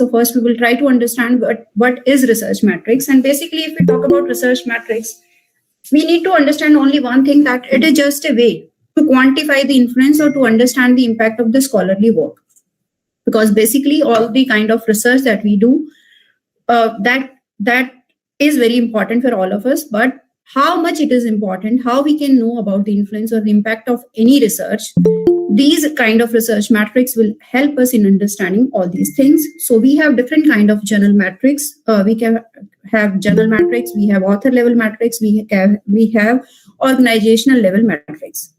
So first we will try to understand what is research matrix. And basically, if we talk about research matrix, we need to understand only one thing, that it is just a way to quantify the influence or to understand the impact of the scholarly work. Because basically all the kind of research that we do, that is very important for all of us, but how much it is important, how we can know about the influence or the impact of any research, these kind of research matrix will help us in understanding all these things. So we have different kind of journal matrix. We can have journal matrix, we have author level matrix, we have organizational level matrix.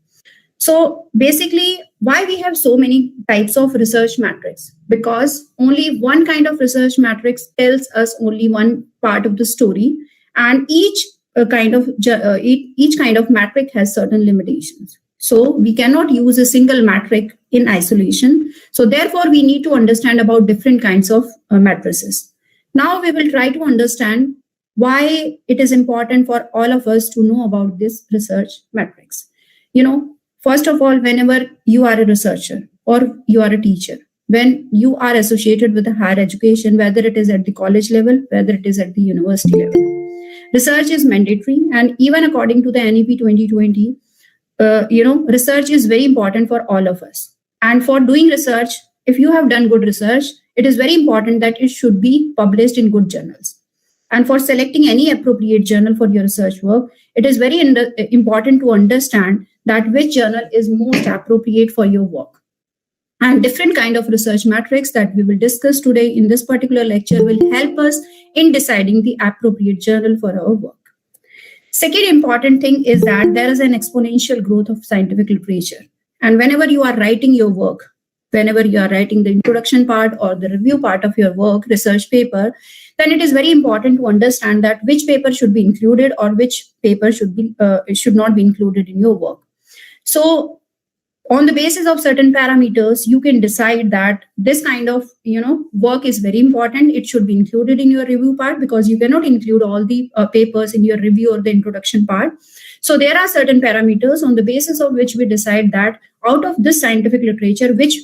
So basically, why we have so many types of research matrix? Because only one kind of research matrix tells us only one part of the story, and each kind of matrix has certain limitations. So we cannot use a single matrix in isolation. So therefore, we need to understand about different kinds of matrices. Now we will try to understand why it is important for all of us to know about this research matrix. First of all, whenever you are a researcher or you are a teacher, when you are associated with the higher education, whether it is at the college level, whether it is at the university level, research is mandatory. And even according to the NEP 2020, research is very important for all of us. And for doing research, if you have done good research, it is very important that it should be published in good journals. And for selecting any appropriate journal for your research work, it is very important to understand that which journal is most appropriate for your work. And different kind of research matrix that we will discuss today in this particular lecture will help us in deciding the appropriate journal for our work. Second important thing is that there is an exponential growth of scientific literature. And whenever you are writing your work, whenever you are writing the introduction part or the review part of your work, research paper, then it is very important to understand that which paper should be included or which paper should not be included in your work. So on the basis of certain parameters, you can decide that this kind of work is very important. It should be included in your review part, because you cannot include all the papers in your review or the introduction part. So there are certain parameters on the basis of which we decide that out of this scientific literature, which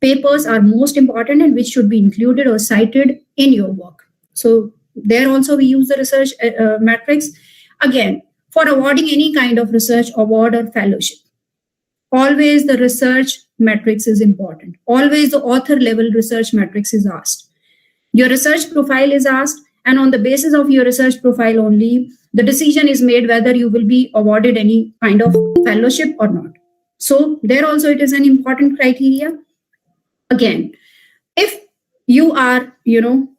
papers are most important and which should be included or cited in your work. So there also we use the research matrix. Again, for awarding any kind of research award or fellowship, always the research matrix is important. Always the author level research matrix is asked. Your research profile is asked, and on the basis of your research profile only, the decision is made whether you will be awarded any kind of fellowship or not. So there also it is an important criteria. Again, if you are,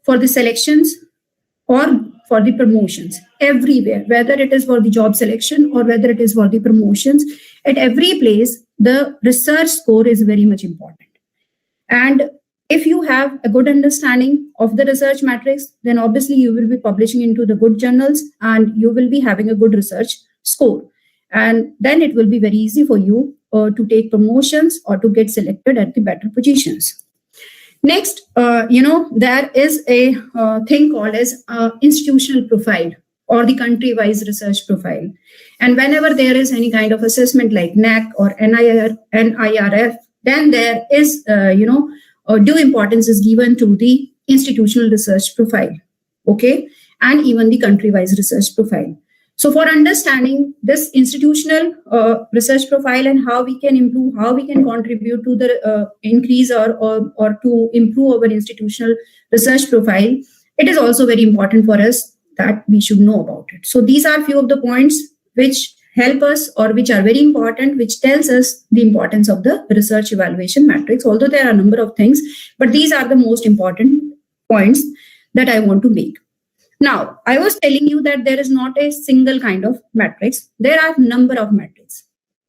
for the selections or for the promotions, everywhere, whether it is for the job selection or whether it is for the promotions, at every place, the research score is very much important. And if you have a good understanding of the research matrix, then obviously you will be publishing into the good journals and you will be having a good research score. And then it will be very easy for you to take promotions or to get selected at the better positions. Next, there is a thing called as institutional profile or the country-wise research profile. And whenever there is any kind of assessment like NAC or NIRF, then there is, due importance is given to the institutional research profile, okay, and even the country-wise research profile. So for understanding this institutional research profile and how we can improve, how we can contribute to the increase or to improve our institutional research profile, it is also very important for us that we should know about it. So these are few of the points which help us or which are very important, which tells us the importance of the research evaluation matrix, although there are a number of things, but these are the most important points that I want to make. Now, I was telling you that there is not a single kind of matrix. There are a number of matrices.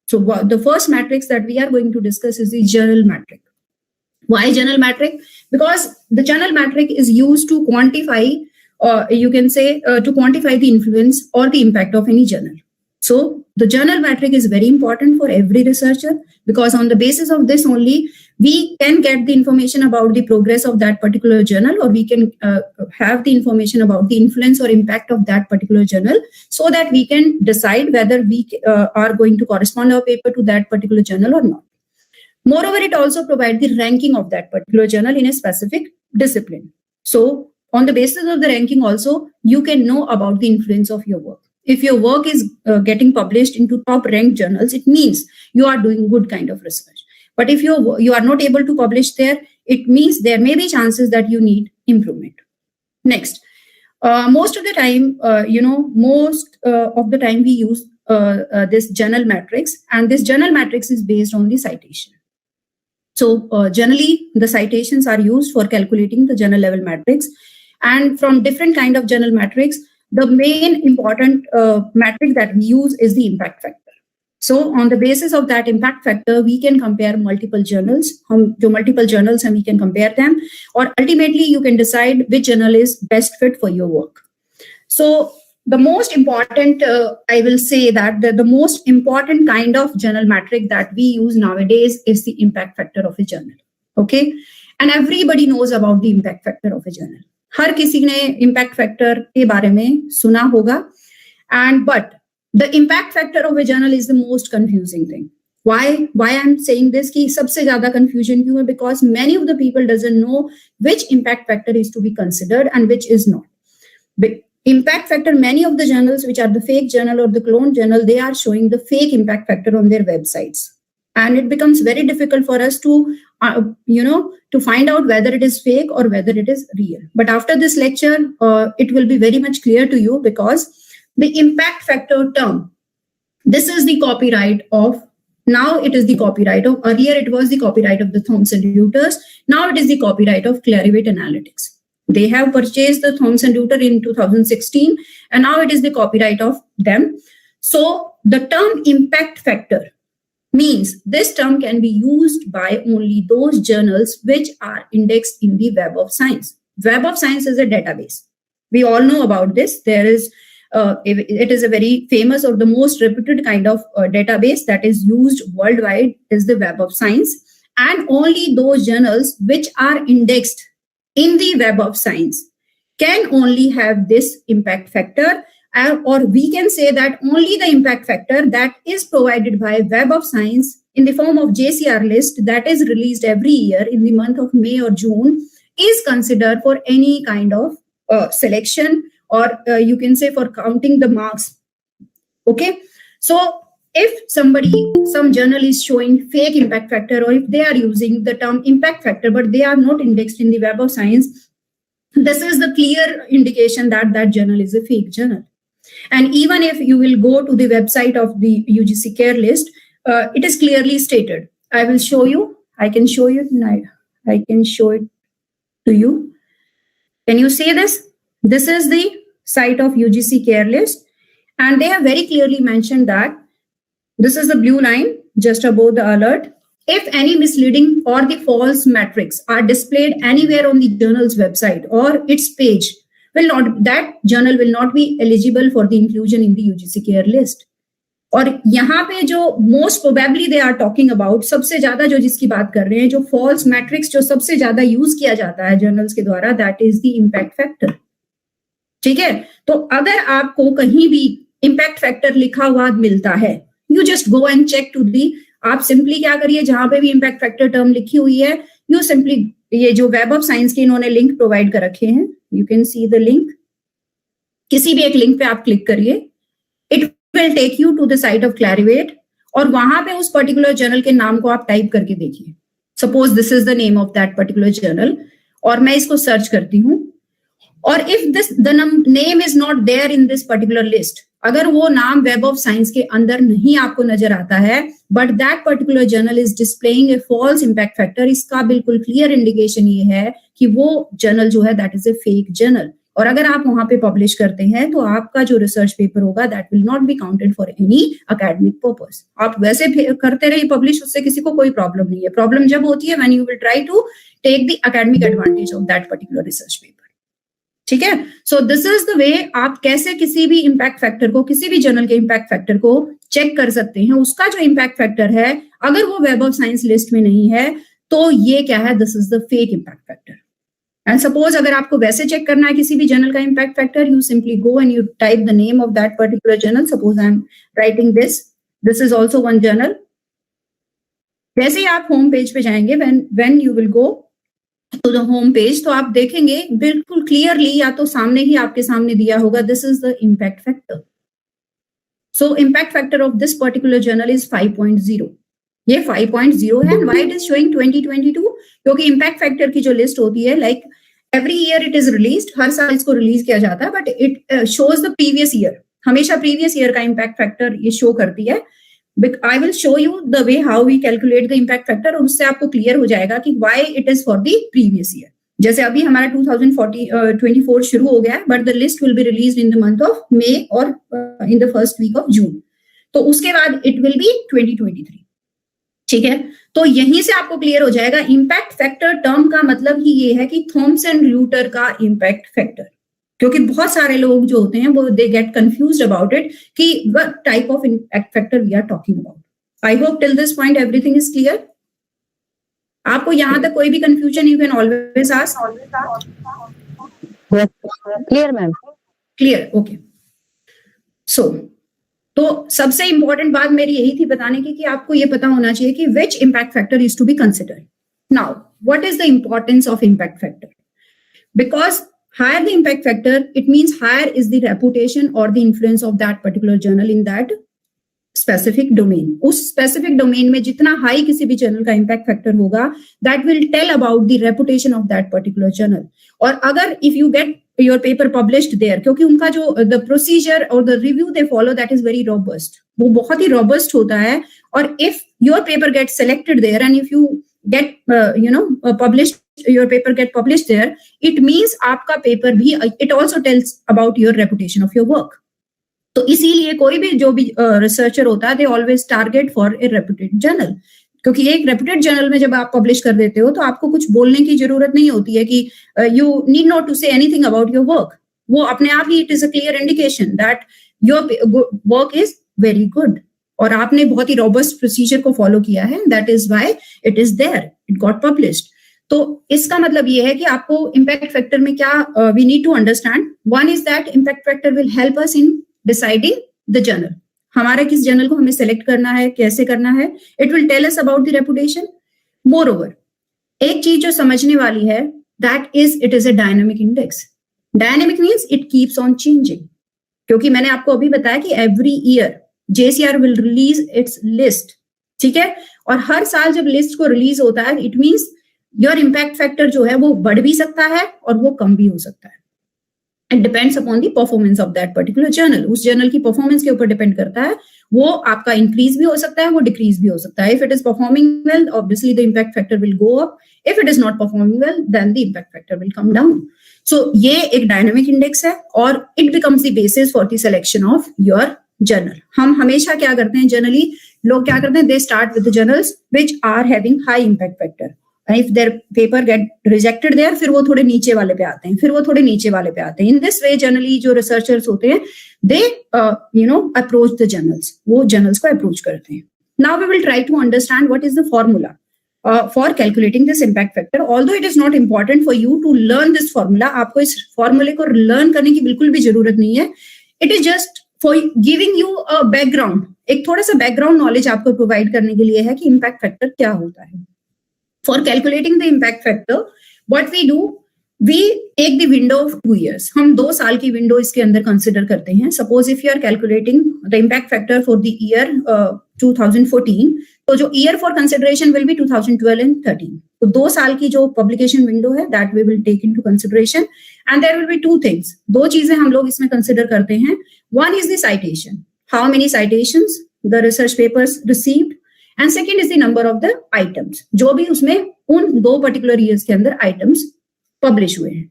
So the first matrix that we are going to discuss is the journal matrix. Why journal matrix? Because the journal matrix is used to quantify, you can say, to quantify the influence or the impact of any journal. So the journal matrix is very important for every researcher, because on the basis of this only, we can get the information about the progress of that particular journal, or we can have the information about the influence or impact of that particular journal, so that we can decide whether we are going to correspond our paper to that particular journal or not. Moreover, it also provides the ranking of that particular journal in a specific discipline. So on the basis of the ranking also, you can know about the influence of your work. If your work is getting published into top ranked journals, it means you are doing good kind of research. But if you are not able to publish there, it means there may be chances that you need improvement. Next, most of the time, we use this journal matrix, and this journal matrix is based on the citation. So generally, the citations are used for calculating the journal level matrix, and from different kind of journal matrix, the main important metric that we use is the impact factor. So on the basis of that impact factor, we can compare multiple journals. And we can compare them, or ultimately you can decide which journal is best fit for your work. So the most important, I will say that the most important kind of journal metric that we use nowadays is the impact factor of a journal. Okay, and everybody knows about the impact factor of a journal. हर किसी ने impact factor के बारे में सुना होगा, but the impact factor of a journal is the most confusing thing. Why I'm saying this? कि सबसे ज़्यादा confusion क्यों है? Because many of the people doesn't know which impact factor is to be considered and which is not. Impact factor, many of the journals which are the fake journal or the clone journal, they are showing the fake impact factor on their websites. And it becomes very difficult for us to, to find out whether it is fake or whether it is real. But after this lecture, it will be very much clear to you, because the impact factor term, this is the copyright of, now it is the copyright of, earlier it was the copyright of the Thomson Reuters, now it is the copyright of Clarivate Analytics. They have purchased the Thomson Reuters in 2016, and now it is the copyright of them. So the term impact factor means this term can be used by only those journals which are indexed in the Web of Science. Web of Science is a database. We all know about this. There is, it is a very famous or the most reputed kind of database that is used worldwide is the Web of Science. And only those journals which are indexed in the Web of Science can only have this impact factor, or we can say that only the impact factor that is provided by Web of Science in the form of JCR list that is released every year in the month of May or June is considered for any kind of selection, or you can say for counting the marks. Okay, so if some journal is showing fake impact factor, or if they are using the term impact factor, but they are not indexed in the Web of Science, this is the clear indication that that journal is a fake journal. And even if you will go to the website of the UGC Care List, it is clearly stated. I will show you. I can show you tonight. I can show it to you. Can you see this? This is the site of UGC Care List, and they have very clearly mentioned that this is the blue line just above the alert. If any misleading or the false metrics are displayed anywhere on the journal's website or its page, that journal will not be eligible for the inclusion in the UGC Care List. और यहाँ पे जो most probably they are talking about, सबसे ज्यादा जो जिसकी बात कर रहे हैं, जो false metrics जो सबसे ज्यादा यूज किया जाता है जर्नल्स के द्वारा, that is the impact factor. ठीक है, तो अगर आपको कहीं भी impact factor लिखा हुआ मिलता है, you just go and check to the, आप सिंपली क्या करिए, जहां पे भी impact factor टर्म लिखी हुई है, you simply, ये जो वेब ऑफ साइंस के इन्होंने लिंक प्रोवाइड कर रखे हैं, you can see the link, किसी भी एक लिंक पे आप क्लिक करिए, it will take you to the site of Clarivate, और वहां पे उस पर्टिकुलर जर्नल के नाम को आप टाइप करके देखिए. Suppose this is the name of that particular journal, और मैं इसको सर्च करती हूँ, और if this the name is not there in this particular list, अगर वो नाम वेब ऑफ साइंस के अंदर नहीं आपको नजर आता है, but that particular journal is displaying a false impact factor, इसका बिल्कुल क्लियर इंडिकेशन ये है कि वो जर्नल जो है that is a fake journal. और अगर आप वहां पे पब्लिश करते हैं तो आपका जो रिसर्च पेपर होगा that will not be counted for any academic purpose. आप वैसे करते रहिए पब्लिश, उससे किसी को कोई प्रॉब्लम नहीं है. प्रॉब्लम जब होती है when you will try to take the academic advantage of that particular research paper. ठीक है, so this is the way आप कैसे किसी भी इम्पैक्ट फैक्टर को, किसी भी जर्नल के इम्पैक्ट फैक्टर को चेक कर सकते हैं. उसका जो इम्पैक्ट फैक्टर है अगर वो वेब ऑफ साइंस लिस्ट में नहीं है तो ये क्या है, this is the fake impact factor. And suppose अगर आपको वैसे चेक करना है किसी भी जर्नल का impact factor, you simply go and you type the name of that particular journal. Suppose I am writing this is also one journal. जैसे ही आप होम पेज पे जाएंगे, when you will go to the home page, तो आप देखेंगे बिल्कुल clearly, या तो सामने ही आपके सामने दिया होगा, this is the impact factor. So impact factor of this particular journal is 5.0. ये 5.0 है. Why it is showing 2022? क्योंकि इम्पैक्ट फैक्टर की जो लिस्ट होती है, like every year it is released, हर साल इसको रिलीज किया जाता है, but it shows the previous year. हमेशा प्रीवियस ईयर का इम्पैक्ट फैक्टर ये शो करती है. I will show you the way how we calculate the impact factor, और उससे आपको क्लियर हो जाएगा कि why it is for the previous year. जैसे अभी हमारा 2024 शुरू हो गया है, but the list will be released in the month of May or in the first week of June. तो उसके बाद it will be 2023. ठीक है, तो यहीं से आपको क्लियर हो जाएगा इम्पैक्ट फैक्टर टर्म का मतलब ही ये है कि थॉमसन र्यूटर का इम्पैक्ट फैक्टर. क्योंकि बहुत सारे लोग जो होते हैं वो they get confused about it कि what type of impact factor we are talking about. I hope till this point everything is clear. आपको यहां तक कोई भी confusion, you can always ask. Clear ma'am. Clear, okay. So तो सबसे important बात मेरी यही थी बताने की कि आपको ये पता होना चाहिए कि which impact factor is to be considered. Now what is the importance of impact factor? Because higher the impact factor, it means higher is the reputation or the influence of that particular journal in that specific domain. उस specific domain में जितना high किसी भी journal का impact factor होगा, that will tell about the reputation of that particular journal. और अगर if you get your paper published there, क्योंकि उनका जो the procedure or the review they follow, that is very robust. वो बहुत ही robust होता है. और if your paper gets selected there and if you get published, your paper get published there, it means आपका paper भी, it also tells about your reputation of your work. तो इसीलिए कोई भी जो भी रिसर्चर होता है, they always target for a reputed journal. क्योंकि एक रेप्यूटेड जर्नल में जब आप पब्लिश कर देते हो तो आपको कुछ बोलने की जरूरत नहीं होती है कि you need not to say anything about your work. वो अपने आप ही it is a clear indication that your work is very good और आपने बहुत ही रोबस्ट प्रोसीजर को फॉलो किया है. That is why it is there, it got published. तो इसका मतलब ये है कि आपको इम्पैक्ट फैक्टर में क्या we need to understand. One is that impact factor will help us in deciding the journal. हमारा किस जर्नल को हमें सेलेक्ट करना है, कैसे करना है. It will tell us about the reputation. Moreover एक चीज जो समझने वाली है, that is it is a dynamic index. Dynamic means it keeps on changing. क्योंकि मैंने आपको अभी बताया कि every year JCR will release its list. ठीक है, और हर साल जब लिस्ट को रिलीज होता है, it means your impact factor जो है वो बढ़ भी सकता है और वो कम भी हो सकता है. It depends upon the performance of that particular journal. उस जर्नल की परफॉर्मेंस के ऊपर डिपेंड करता है. वो आपका इंक्रीज भी हो सकता है, वो डिक्रीज भी हो सकता है. If it is performing well, obviously the impact factor will go up. If it is not performing well, then the impact factor will come down. So ये एक डायनामिक इंडेक्स है और it becomes the basis for the selection of your journal. हम हमेशा क्या करते हैं, generally लोग क्या करते हैं, they start with the journals which are having high impact factor. If their paper get rejected there, फिर वो थोड़े नीचे वाले पे आते हैं, फिर वो थोड़े नीचे वाले पे आते हैं. इन दिस वे जनरली जो रिसर्चर्स होते हैं, दे अप्रोच द जर्नल्स, वो जर्नल्स को अप्रोच करते हैं. Now we will try to understand what is the formula for calculating this impact factor. Although it is not important for you to learn this formula. आपको इस फॉर्मूले को learn करने की बिल्कुल भी जरूरत नहीं है. It is just for giving you a background, एक थोड़ा सा बैकग्राउंड नॉलेज आपको प्रोवाइड करने के लिए है कि इम्पैक्ट फैक्टर क्या होता है. For calculating the impact factor, what we do, we take the window of 2 years. हम 2 साल की विंडो इसके अंदर कंसिडर करते हैं. Suppose if you are calculating the impact factor for the year 2014, तो जो year for consideration will be 2012 and 13. तो 2 साल की जो publication window है, that we will take into consideration. And there will be 2 things. 2 चीजें हम लोग इसमें कंसिडर करते हैं. One is the citation. How many citations the research papers received. And second is the number of the items, जो भी उसमें उन 2 पर्टिकुलर ईयर्स के अंदर आइटम्स पब्लिश हुए हैं.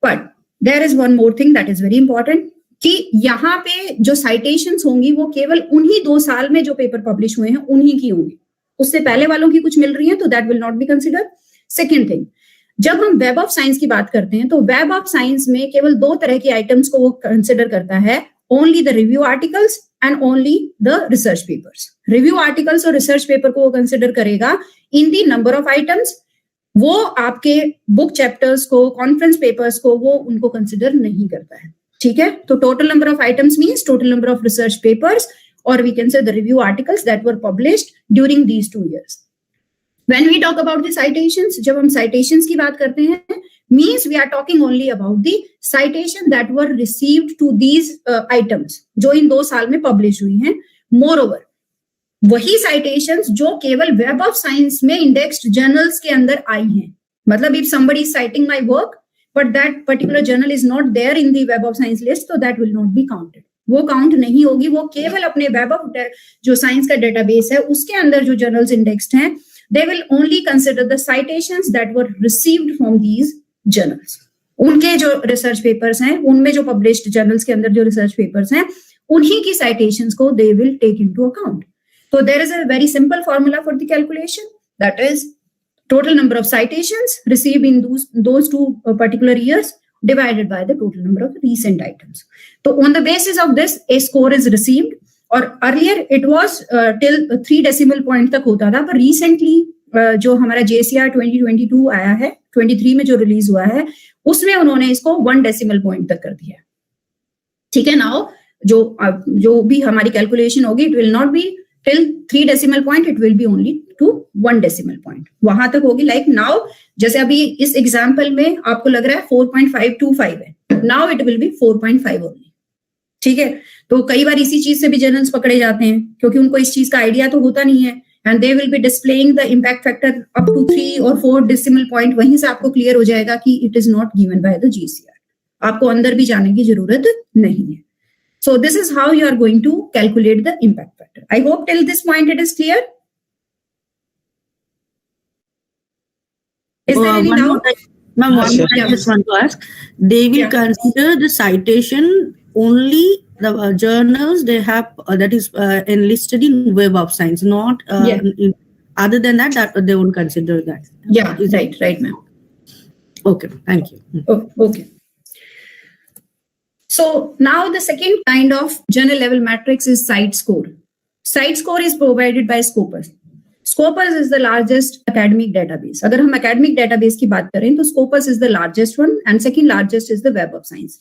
But there is one more thing that is very important, कि यहाँ पे जो साइटेशंस होंगी वो केवल उन्हीं 2 साल में जो पेपर पब्लिश हुए हैं उन्हीं की होंगी. उससे पहले वालों की कुछ मिल रही है तो that will not be consider. Second thing, जब हम वेब ऑफ साइंस की बात करते हैं तो वेब ऑफ साइंस में केवल 2 तरह के आइटम्स को वो कंसिडर करता है. Only the review articles and only the research papers. Review articles और research paper को वो consider करेगा in the number of items. वो आपके book chapters को, conference papers को वो उनको consider नहीं करता है. ठीक है, तो total number of items means total number of research papers, or we can say the review articles that were published during these 2 years. When we talk about the citations, जब हम citations की बात करते हैं, means we are talking only about the citation that were received to these items, जो इन 2 साल में publish हुई हैं. Moreover, वही citations जो केवल Web of Science में indexed journals के अंदर आई हैं. मतलब if somebody is citing my work, but that particular journal is not there in the Web of Science list, so that will not be counted. वो count नहीं होगी, वो केवल अपने वेब ऑफ जो साइंस का डेटाबेस है उसके अंदर जो जर्नल्स इंडेक्स्ड हैं, they will only consider the citations that were received from these journals. उनके जो रिसर्च पेपर्स हैं, उनमें जो पब्लिश्ड जर्नल्स के अंदर जो रिसर्च पेपर्स हैं, उन्हीं की citations को they will take into account. So there is a very simple formula for the calculation, that is total number of citations received in those two particular years divided by the total number of recent items. So on the basis of this, a score is received. और earlier it was till 3 decimal point तक होता था, पर recently जो हमारा JCR 2022 आया है, 23 में जो रिलीज हुआ है, उसमें उन्होंने इसको 1 decimal point तक कर दिया. ठीक है. नाउ जो भी हमारी कैलकुलेशन होगी, it will not be till 3 decimal point, it will be only to 1 decimal point. वहां तक होगी. लाइक नाउ जैसे अभी इस एग्जाम्पल में आपको लग रहा है 4.525 है, now it will be 4.5 only. ठीक है. तो कई बार इसी चीज से भी जर्नल्स पकड़े जाते हैं, क्योंकि उनको इस चीज का आइडिया तो होता नहीं है, and they will be displaying the impact factor up to 3 और 4 decimal point. वहीं से आपको क्लियर हो जाएगा कि it is not given by the GCR. आपको अंदर भी जाने की जरूरत नहीं है. So this is how you are going to calculate the impact factor. I hope till this point it is clear. Is there any doubt? Ma'am, one more I just want to ask. They will consider the citation only the journals they have that is enlisted in Web of Science, not other than that they won't consider that. Yeah, right, ma'am. Okay, thank you. Okay. So now the second kind of journal level matrix is site score. Site score is provided by Scopus. Scopus is the largest academic database. अगर हम academic database की बात करें तो Scopus is the largest one and second largest is the Web of Science.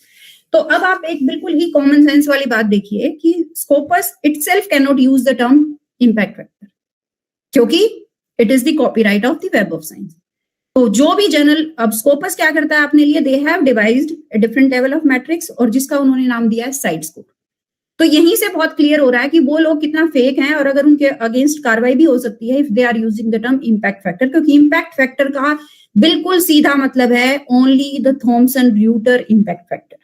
तो अब आप एक बिल्कुल ही कॉमन सेंस वाली बात देखिए कि Scopus itself cannot use the term impact factor, क्योंकि it is the copyright of the Web of Science. तो जो भी जर्नल, अब स्कोपस क्या करता है अपने लिए, दे have devised a different level of matrix, और जिसका उन्होंने नाम दिया है साइट स्कोर. तो यहीं से बहुत क्लियर हो रहा है कि वो लोग कितना फेक हैं, और अगर उनके अगेंस्ट कार्रवाई भी हो सकती है if they are using the term impact factor, क्योंकि इम्पैक्ट फैक्टर का बिल्कुल सीधा मतलब है only the Thomson Reuters impact factor.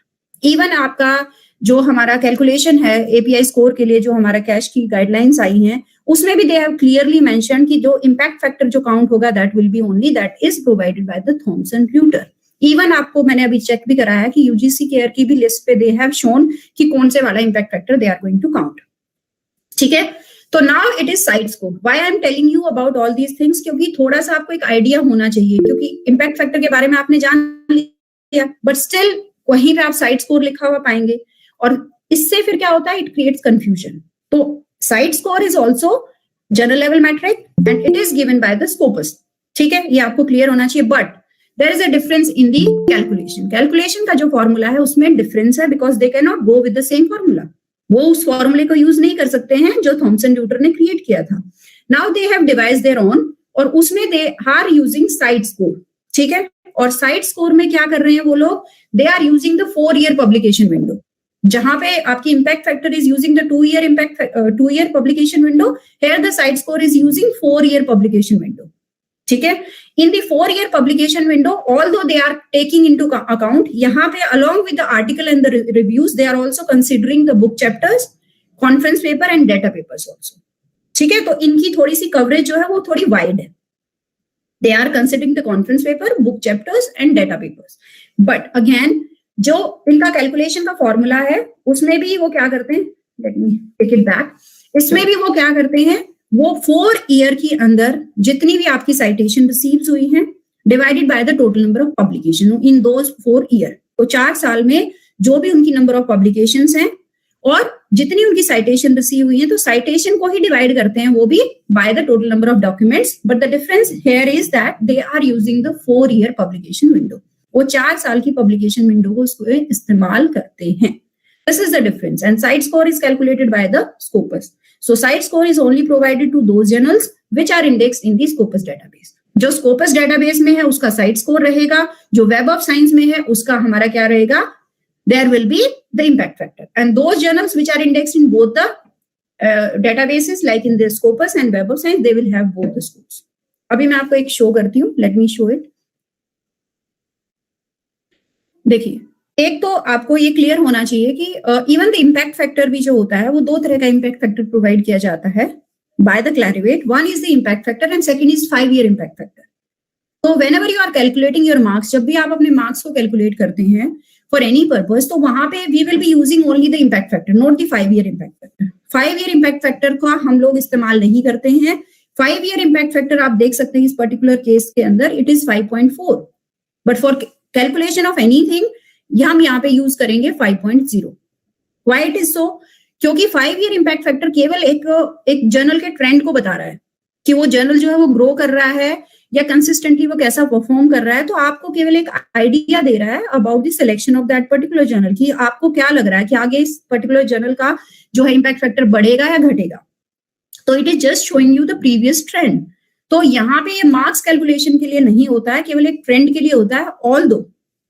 Even आपका जो हमारा कैलकुलेशन है एपीआई स्कोर के लिए, जो हमारा कैश की गाइडलाइंस आई हैं, उसमें भी दे हैव क्लियरली मेंशन कि जो इम्पैक्ट फैक्टर जो काउंट होगा that will be only that is provided by the Thomson Reuters. Even आपको मैंने अभी चेक भी कराया कि यूजीसी केयर की भी लिस्ट पे दे हैव शोन कि कौन से वाला impact factor they are going to count. ठीक है. तो now it is cite score. Why I am telling you about all these things, क्योंकि थोड़ा सा आपको एक आइडिया होना चाहिए, क्योंकि इम्पैक्ट फैक्टर के बारे में आपने जान लिया, बट स्टिल वहीं पे आप साइट स्कोर लिखा हुआ पाएंगे, और इससे फिर क्या होता है, इट क्रिएट्स कंफ्यूजन. तो cite score is also general level metric and it is given by the Scopus. ठीक है, ये आपको क्लियर होना चाहिए. But there is a difference in the calculation. Calculation का जो फॉर्मूला है उसमें डिफरेंस है, because they can not go with the same formula. वो उस फॉर्मूले को यूज नहीं कर सकते हैं जो थॉमसन र्यूटर ने क्रिएट किया था. Now they have devised their own, और उसमें they are using cite score. ठीक है. और साइट स्कोर में क्या कर रहे हैं वो लोग, they are using the 4-year publication window. जहां पे आपकी impact factor is using the 2-year publication window, here the cite score is using 4-year publication window. ठीक है. In the 4-year publication window, although they are taking into account, यहाँ पे along with the article and the reviews they are also considering the book chapters, conference paper and data papers also. ठीक है. तो इनकी थोड़ी सी coverage जो है वो थोड़ी वाइड है. They are considering the conference paper, book chapters and data papers. But again जो इनका कैलकुलेशन का फॉर्मूला है उसमें भी वो क्या करते हैं, let me take it back, इसमें भी वो क्या करते हैं, वो 4 year की अंदर जितनी भी आपकी साइटेशन रिसीव्स हुई हैं divided by the total number of publication in those 4 year. तो 4 साल में जो भी उनकी नंबर ऑफ पब्लिकेशंस हैं और जितनी उनकी साइटेशन रिसीव हुई है, तो साइटेशन को ही डिवाइड करते हैं वो भी by the total number of documents. But the difference here is that they are using the 4-year publication window. वो 4 साल की पब्लिकेशन विंडो को उसको इस्तेमाल करते हैं. This is the difference. And site score is calculated by the Scopus. So site score is only provided to those journals which are indexed in the Scopus database. जो Scopus database में है उसका site score रहेगा, जो Web of Science में है उसका हमारा क्या रहेगा, there will be the impact factor. And those journals which are indexed in both the databases like in the Scopus and Web of Science, they will have both the scores. अभी मैं आपको एक शो करती हूँ, let me show it. देखिए, एक तो आपको ये क्लियर होना चाहिए कि इवन द इम्पैक्ट फैक्टर भी जो होता है वो दो तरह का इम्पैक्ट फैक्टर प्रोवाइड किया जाता है by the Clarivate. One is the impact factor and second is 5-year impact factor. तो whenever you are calculating your marks, जब भी आप अपने मार्क्स को कैलकुलेट करते हैं for any purpose, तो वहां पे we will be using only the impact factor, not the 5-year impact factor. 5-year impact factor का हम लोग इस्तेमाल नहीं करते हैं. 5-year impact factor आप देख सकते हैं इस पर्टिकुलर केस के अंदर it is 5.4. But for calculation of anything, हम यहाँ पे यूज करेंगे 5.0. Why it is so? क्योंकि 5-year impact factor केवल एक जर्नल के ट्रेंड को बता रहा है कि वो जर्नल जो है वो ग्रो कर रहा है या कंसिस्टेंटली वो कैसा परफॉर्म कर रहा है. तो आपको केवल एक आइडिया दे रहा है about the selection of that particular journal की आपको क्या लग रहा है कि आगे इस पर्टिकुलर जर्नल का जो है इम्पैक्ट फैक्टर बढ़ेगा या घटेगा. तो it is just showing you the previous trend. तो यहाँ पे ये मार्क्स कैलकुलेशन के लिए नहीं होता है, केवल एक ट्रेंड के लिए होता है. Although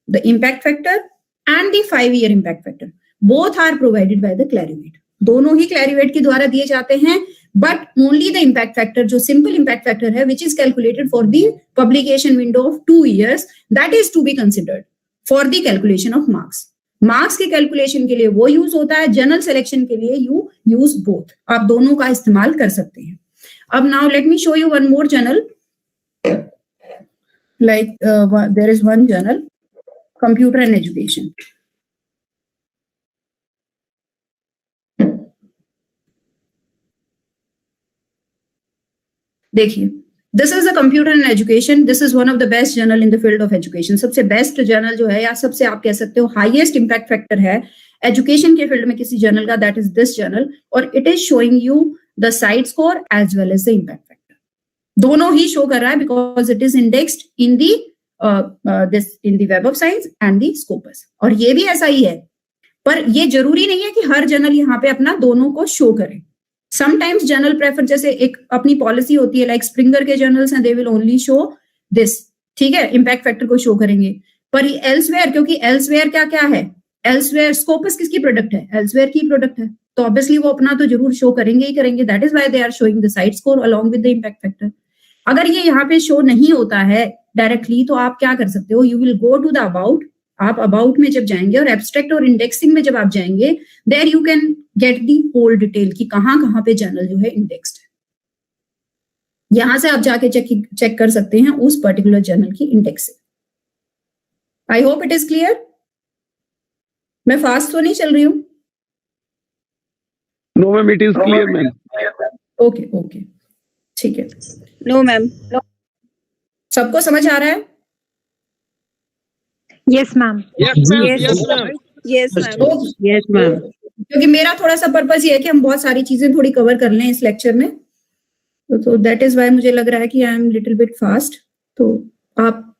the impact factor and the 5-year impact factor both are provided by the Clarivate. दोनों ही Clarivate के द्वारा दिए जाते हैं, but only the impact factor जो simple impact factor है which is calculated for the publication window of 2 years, that is to be considered for the calculation of marks. Marks की calculation के लिए वो यूज होता है, जर्नल सिलेक्शन के लिए यू यूज बोथ. आप दोनों का इस्तेमाल कर सकते हैं. अब now let me show you one more journal. Like there is one journal, Computer and Education. देखिए, this is the Computer and Education. This is one of the best journal in the field of education. सबसे best journal जो है या सबसे आप कह सकते हो हाईएस्ट इम्पैक्ट फैक्टर है एजुकेशन के फील्ड में किसी जर्नल का, दैट इज दिस जर्नल. और it is showing you the cite score as well as the impact factor. दोनों ही शो कर रहा है because it is indexed in the this in the Web of Science and the Scopus. और ये भी ऐसा ही है, पर ये जरूरी नहीं है कि हर जर्नल यहाँ पे अपना दोनों को शो करे. समटाइम्स जर्नल प्रेफर, जैसे एक अपनी पॉलिसी होती है लाइक स्प्रिंगर के जर्नल्स हैं, they will only show this, ठीक है, इम्पैक्ट फैक्टर को शो करेंगे. पर एल्सवेयर, क्योंकि एल्सवेयर क्या है, एल्सवेयर स्कोपस किसकी प्रोडक्ट है, एल्सवेयर की प्रोडक्ट है, तो ऑब्वियसली वो अपना तो जरूर शो करेंगे ही करेंगे. That is why they are showing the cite score along with the impact factor. अगर ये यहाँ पे शो नहीं होता है डायरेक्टली, तो आप क्या कर सकते हो, you will go to the about. आप अबाउट में जब जाएंगे और एब्स्ट्रैक्ट और इंडेक्सिंग में जब आप जाएंगे, there you can get the whole detail कि कहाँ पे जर्नल जो है इंडेक्स्ड है. यहां से आप जाके चेक कर सकते हैं उस पर्टिकुलर जर्नल की indexing. I hope it is clear. मैं फास्ट तो नहीं चल रही हूँ? No ma'am, it is clear ma'am. Okay ठीक है. No ma'am. सबको समझ आ रहा है? Yes ma'am. Yes, ma'am. क्योंकि मेरा थोड़ा सा पर्पस ये है कि हम बहुत सारी चीजें थोड़ी कवर कर लें इस लेक्चर में, तो दैट इज वाई मुझे लग रहा है कि I am little bit fast. तो आप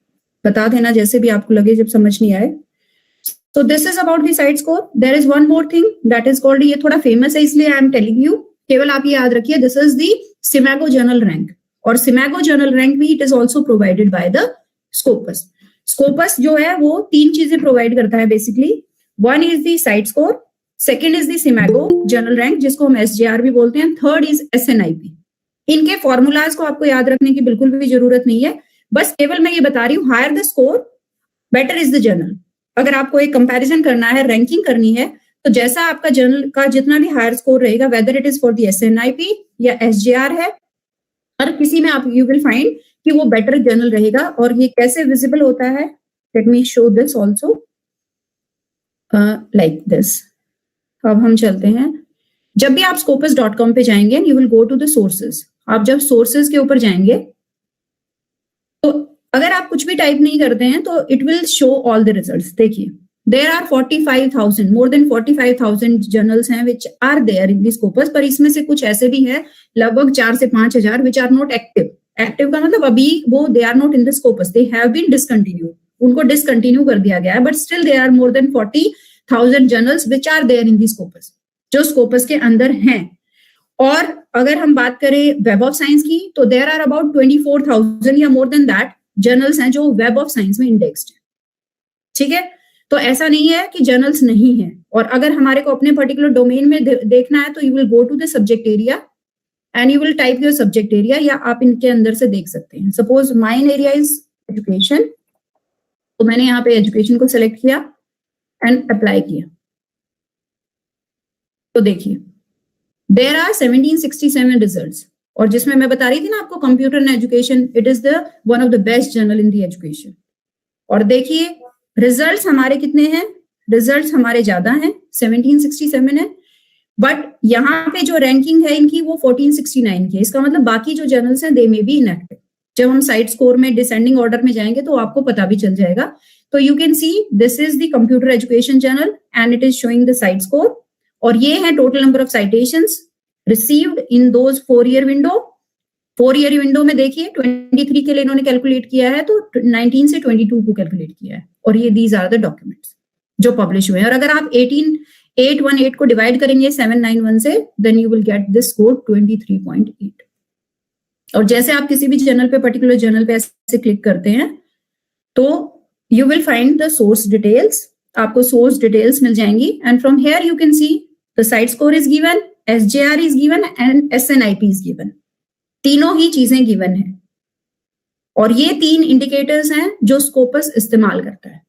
बता देना जैसे भी आपको लगे जब समझ नहीं आए. So this is about the site score. There is one more thing that is called, ये थोड़ा फेमस है इसलिए I am telling you, केवल आप ये याद रखिए, this is the Simago journal rank. और Simago journal rank भी it is also provided by the Scopus. Scopus जो है वो 3 चीजें प्रोवाइड करता है basically. One is the site score, second is the Simago journal rank जिसको हम SJR भी बोलते हैं, third is SNIP. इनके फॉर्मूलाज को आपको याद रखने की बिल्कुल भी जरूरत नहीं है, बस केवल मैं ये बता रही हूँ, higher the score better is the journal. अगर आपको एक कंपैरिजन करना है, रैंकिंग करनी है, तो जैसा आपका जर्नल का जितना भी हायर स्कोर रहेगा, whether it is for the SNIP या SJR है, हर किसी में आप यू विल फाइंड कि वो बेटर जर्नल रहेगा. और ये कैसे विजिबल होता है, late me show this also like this. अब हम चलते हैं, जब भी आप scopus.com पे जाएंगे, you will go to the sources. आप जब सोर्सेज के ऊपर जाएंगे, तो अगर आप कुछ भी टाइप नहीं करते हैं तो it will show all the results. देखिए, there are 45,000, more than 45,000 journals हैं which are there in this Scopus. पर इसमें से कुछ ऐसे भी हैं लगभग 4 से 5,000 which are not active. Active का मतलब अभी वो they are not in the Scopus, they have been discontinued, उनको डिसकंटिन्यू कर दिया गया है, but still there are more than 40,000 journals which are there in the Scopus, जो स्कोपस के अंदर हैं. और अगर हम बात करें वेब ऑफ साइंस की, तो देयर आर अबाउट 24,000 या मोर देन दैट जर्नल्स हैं जो वेब ऑफ साइंस में इंडेक्स्ड है। ठीक है, तो ऐसा नहीं है कि जर्नल्स नहीं है। और अगर हमारे को अपने पर्टिकुलर डोमेन में देखना है तो you will go to the subject area and you will type your subject area, या आप इनके अंदर से देख सकते हैं। Suppose mine area is education, तो मैंने यहाँ पे एजुकेशन को सिलेक्ट किया एंड अप्लाई किया। तो देखिए देयर आर 1767 रिजल्ट्स, और जिसमें मैं बता रही थी ना आपको computer and education, it is the one of the best journal in the education. और देखिए रिजल्ट्स हमारे कितने हैं, रिजल्ट्स हमारे ज्यादा हैं, 1767 है, बट यहाँ पे जो रैंकिंग है इनकी वो 1469 की है। इसका मतलब बाकी जो जर्नल्स हैं दे मे बी इनएक्टिव। जब हम साइट स्कोर में डिसेंडिंग ऑर्डर में जाएंगे तो आपको पता भी चल जाएगा। तो you can see this is the computer education journal and it is showing the cite score, और ये है total number of citations received in those 4 year window. 4 year window में देखिए 23 के लिए इन्होंने कैलकुलेट किया है, तो 19 से 22 को कैलकुलेट किया है, और ये दीज आर द डॉक्यूमेंट्स जो पब्लिश हुए हैं। और अगर आप 818 को डिवाइड करेंगे 791 से, then you will get this score 23.8। और जैसे आप किसी भी जर्नल पे, पर्टिकुलर जर्नल पे ऐसे क्लिक करते हैं तो you will find the source details, आपको सोर्स डिटेल्स मिल जाएंगी, and from here you can see the cite score is given, SJR is given and SNIP is given. तीनों ही चीजें गिवन है, और ये 3 इंडिकेटर्स हैं जो स्कोपस इस्तेमाल करता है।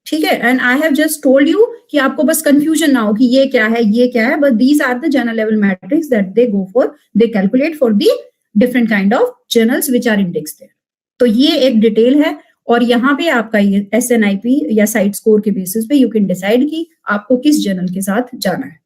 ठीक है, and I have just told you कि आपको बस कंफ्यूजन ना हो कि ये क्या है ये क्या है, but these are the journal level metrics that they go for, they calculate for the different kind of journals which are indexed there. तो ये एक डिटेल है, और यहाँ पे आपका ये SNIP या साइट स्कोर के बेसिस पे यू कैन डिसाइड कि आपको किस जर्नल के साथ जाना है।